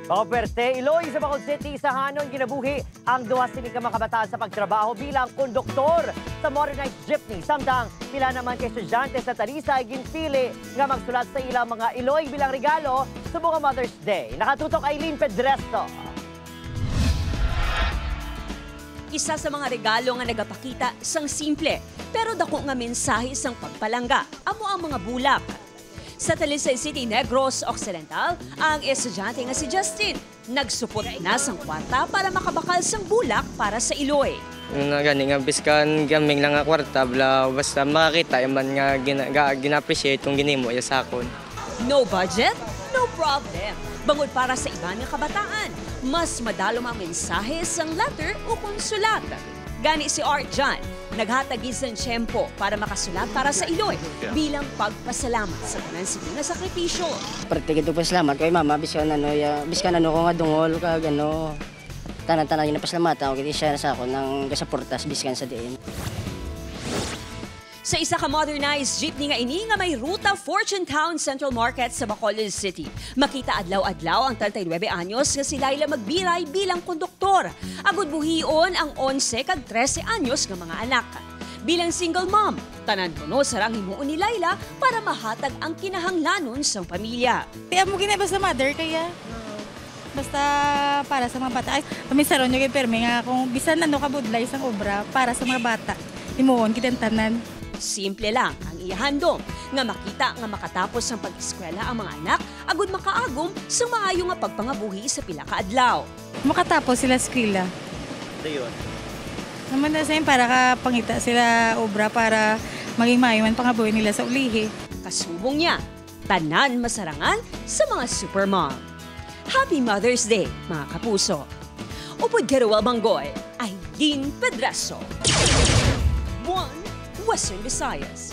Pagperte, Iloy sa Bacol City, sa Hanon, ginabuhi ang duha sining ka mga kabataan sa pagtrabaho bilang konduktor sa modernized jeepney. Samtang pila naman kay estudyante sa Talisay ginpili nga magsulat sa ilang mga Iloy bilang regalo sa mga Mother's Day. Nakatutok Aileen Pedresto. Isa sa mga regalo nga nagapakita sang simple pero dako nga mensahe sang pagpalangga amo ang mga bulak. Sa Talisay City, Negros Occidental, ang estudyante nga si Justin nagsupot na sang kwarta para makabakal sang bulak para sa Iloy. Gani nga biskan gaming lang nga kwarta basta makakita man nga gina-appreciate kung ginimo ya sakon. No budget, no problem. Bangod para sa iba nga kabataan, mas madalom ang mensahe sang letter o konsulat. Gani si Art John, naghatag isang tiyempo para makasulat para sa Iloy bilang pagpasalamat sa tanan sige nga sakripisyo. Parte kito pasalamat kay mama biskan ano ko nga dungol kag ano tanan-tanan na pasalamatan ko kiti siya sa ako nang gasuportas biskan sa diin. Sa isa ka modernized jeepney nga ini nga may ruta Fortune Town Central Market sa Bacolod City. Makita adlaw-adlaw ang 39 anyos nga si Laila magbiray bilang konduktor. Agud buhion ang 11 kag 13 anyos nga mga anak. Bilang single mom, tanan kuno sarang himuon ni Laila para mahatag ang kinahanglanon sa pamilya. Kaya mo ginay sa mother kaya basta para sa mga bata. Ay, pamisaron nyo kay Perme nga kung bisan ano kabudlay sa obra para sa mga bata. Himuon kitang tanan. Simple lang ang ihandom nga makita nga makatapos ang pag-eskwela ang mga anak agud makaagom sa maayo nga pagpangabuhi sa pila ka adlaw. Makatapos sila eskwela. Dayon. Naman na sa'yo para kapangita sila obra para maging mayuman pangabuhi nila sa ulihi. Kasubong niya, tanan masarangan sa mga supermom. Happy Mother's Day, mga kapuso. Upod Keruel Banggoy, Aileen Pedreso. One Western Visayas.